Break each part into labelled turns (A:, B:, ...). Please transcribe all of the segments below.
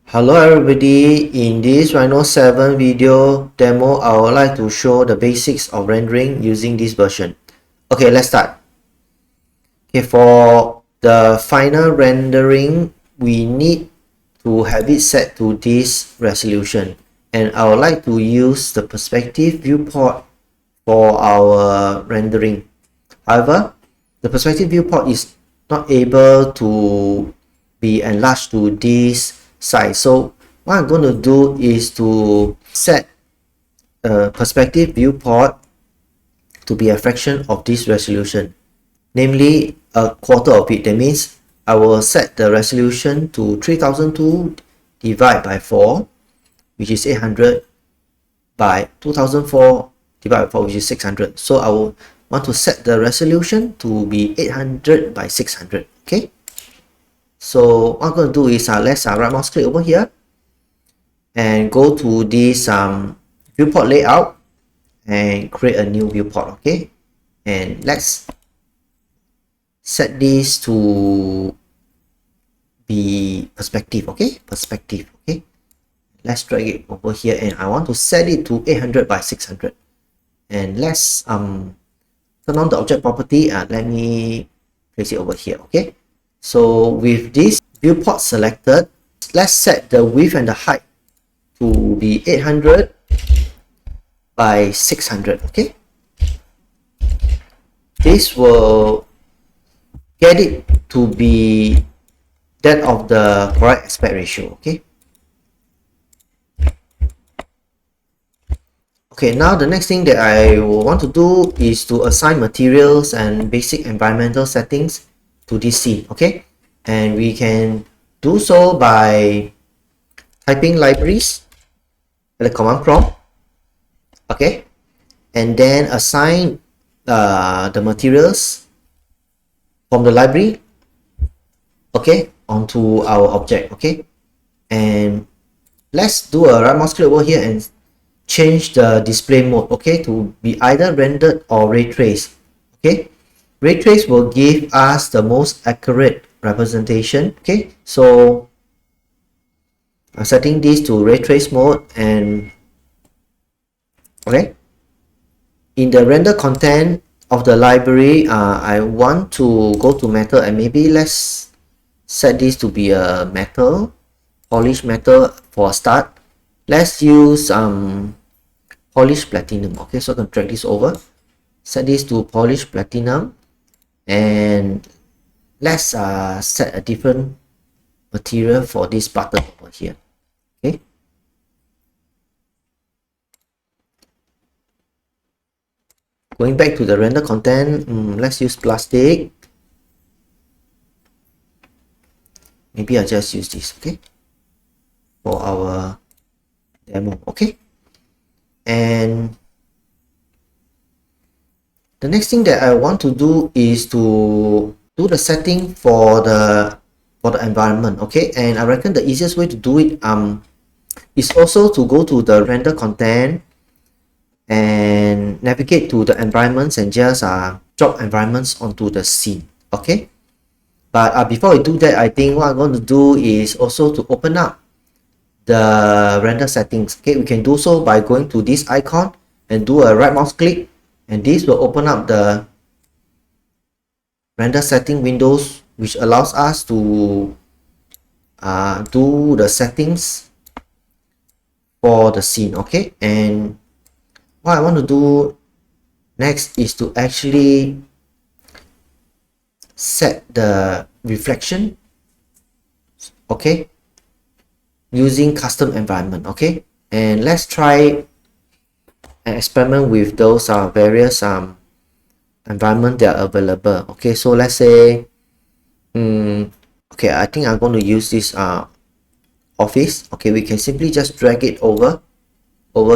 A: Hello everybody, in this Rhino 7 video demo, I would like to show the basics of rendering using this version. Okay, let's start. Okay, for the final rendering, we need to have it set to this resolution. And I would like to use the perspective viewport for our rendering. However, the perspective viewport is not able to be enlarged to this size. So what I'm going to do is to set a perspective viewport to be a fraction of this resolution, namely a quarter of it. That means I will set the resolution to 3002 divided by 4, which is 800, by 2004 divided by 4, which is 600. So I will want to set the resolution to be 800 by 600. Okay, so what I'm going to do is let's right mouse click over here and go to this viewport layout and create a new viewport. Okay, and let's set this to be perspective. Okay, perspective. Okay, let's drag it over here, and I want to set it to 800 by 600. And let's turn on the object property and let me place it over here. Okay, so with this viewport selected, let's set the width and the height to be 800 by 600. Okay, this will get it to be that of the correct aspect ratio. Okay, okay, now the next thing that I will want to do is to assign materials and basic environmental settings to this scene. Okay, and we can do so by typing libraries at the command prompt. Okay, and then assign the materials from the library, okay, onto our object. Okay, and let's do a right mouse click over here and change the display mode, okay, to be either rendered or ray trace. Okay, ray trace will give us the most accurate representation. Okay, so I'm setting this to ray trace mode. And okay, in the render content of the library, I want to go to metal, and maybe let's set this to be a metal, polished metal for a start. Let's use polished platinum. Okay, so I can drag this over, set this to polished platinum, and let's set a different material for this button over here. Okay, going back to the render content, let's use plastic. Maybe I'll just use this, okay, for our demo. Okay, and the next thing that I want to do is to do the setting for the environment. Okay, and I reckon the easiest way to do it is also to go to the render content and navigate to the environments and just drop environments onto the scene. Okay, but before I do that, I think what I'm going to do is also to open up the render settings. Okay, we can do so by going to this icon and do a right mouse click, and this will open up the render setting windows, which allows us to do the settings for the scene. Okay, and what I want to do next is to actually set the reflection, okay, using custom environment. Okay, and let's try an experiment with those various environment that are available. Okay, so let's say okay, I think I'm going to use this office. Okay, we can simply just drag it over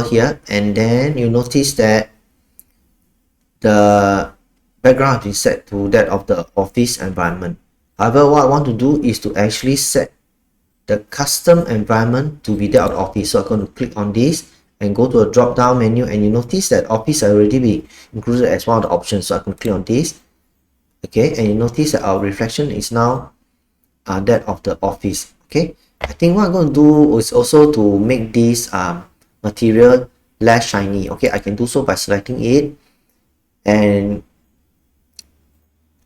A: here, and then you notice that the background has been set to that of the office environment. However, what I want to do is to actually set the custom environment to be that of the office. So I'm going to click on this and go to a drop down menu, and you notice that office already be included as one of the options. So I can click on this. Okay, and you notice that our reflection is now that of the office. Okay, I think what I'm going to do is also to make this material less shiny. Okay, I can do so by selecting it, and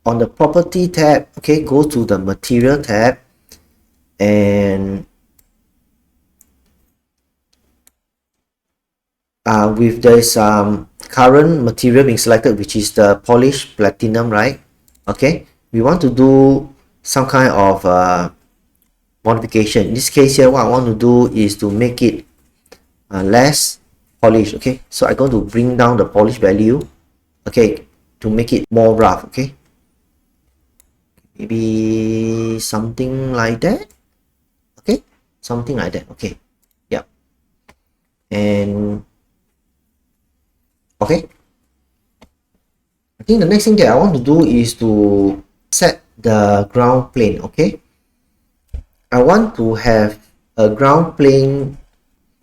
A: on the property tab, okay, go to the material tab, and with this current material being selected, which is the polished platinum, right? Okay, we want to do some kind of modification. In this case here, what I want to do is to make it less polished. Okay, so I'm going to bring down the polish value, okay, to make it more rough. Okay, maybe something like that. Okay, something like that. Okay, yeah, and okay, I think the next thing that I want to do is to set the ground plane. Okay, I want to have a ground plane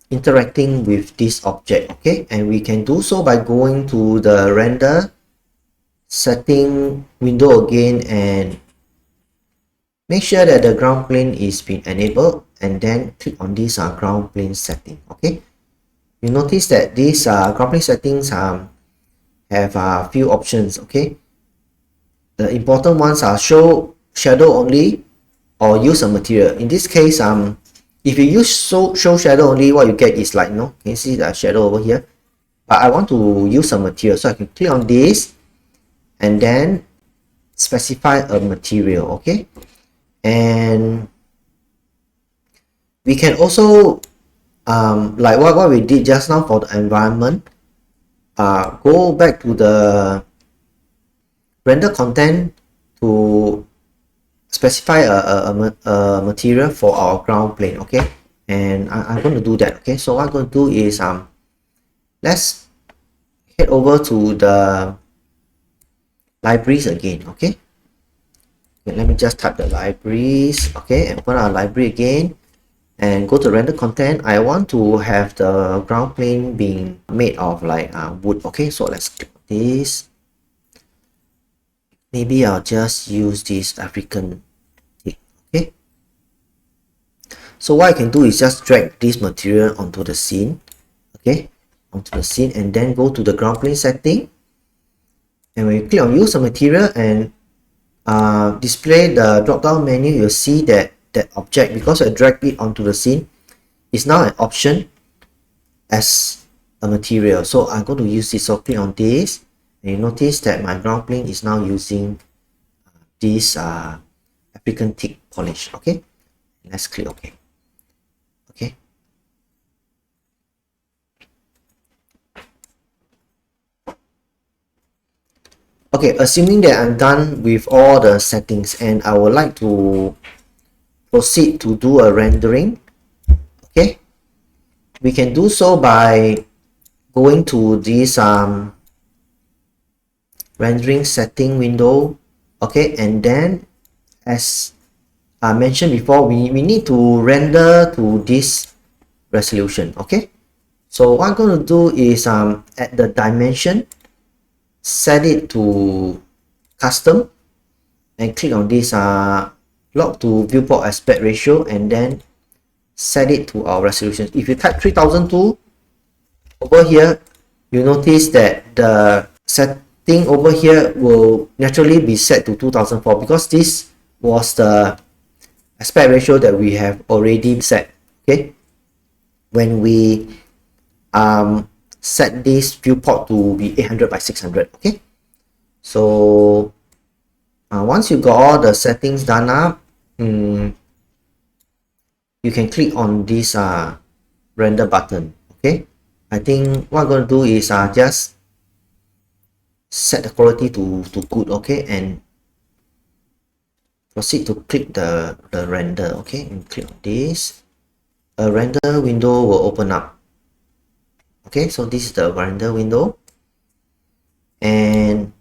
A: interacting with this object. Okay, and we can do so by going to the render setting window again, and make sure that the ground plane is being enabled, and then click on this ground plane setting. Okay, you notice that these ground plane settings have a few options. Okay, the important ones are show shadow only or use a material. In this case, if you use show shadow only, what you get is like, can you see the shadow over here? But I want to use a material, so I can click on this and then specify a material. Okay, and we can also like what we did just now for the environment, go back to the render content to specify a material for our ground plane. Okay, and I'm going to do that. Okay, so what I'm going to do is let's head over to the libraries again. Okay, let me just type the libraries. Okay, and open our library again and go to render content. I want to have the ground plane being made of like wood. Okay, so let's click this. Maybe I'll just use this African thing. Okay, so what I can do is just drag this material onto the scene. Okay, onto the scene, and then go to the ground plane setting, and when you click on use a material and display the drop down menu, you'll see that object, because I dragged it onto the scene, is now an option as a material. So I'm going to use this. So click on this, and you notice that my ground plane is now using this African thick polish. Okay, let's click OK. Okay, okay, assuming that I'm done with all the settings and I would like to proceed to do a rendering. Okay, we can do so by going to this rendering setting window. Okay, and then as I mentioned before, we need to render to this resolution. Okay, so what I'm going to do is at the dimension, set it to custom, and click on this log to viewport aspect ratio, and then set it to our resolution. If you type 3002 over here, you notice that the setting over here will naturally be set to 2004, because this was the aspect ratio that we have already set. Okay, when we set this viewport to be 800 by 600. Okay, so once you got all the settings done up, you can click on this render button. Okay, I think what I'm going to do is just set the quality to good. Okay, and proceed to click the render. Okay, and click on this. A render window will open up. Okay, so this is the render window, and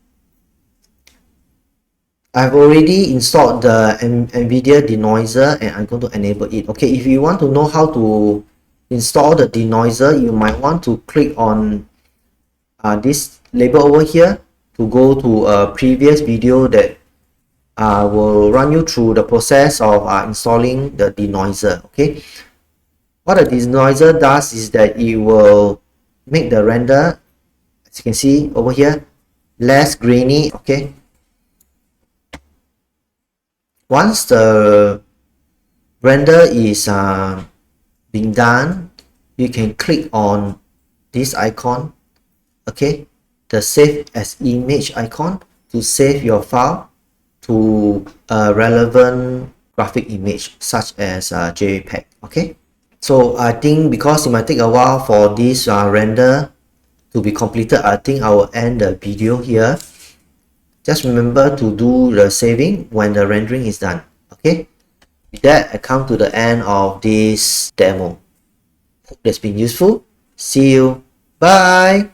A: I've already installed the Nvidia Denoiser, and I'm going to enable it. Okay, if you want to know how to install the Denoiser, you might want to click on this label over here to go to a previous video that I will run you through the process of installing the denoiser. Okay, what the denoiser does is that it will make the render, as you can see over here, less grainy. Okay, once the render is being done, you can click on this icon, okay, the save as image icon, to save your file to a relevant graphic image such as JPEG. Okay, so I think because it might take a while for this render to be completed, I think I will end the video here. Just remember to do the saving when the rendering is done. Okay, with that, I come to the end of this demo. Hope that's been useful. See you. Bye.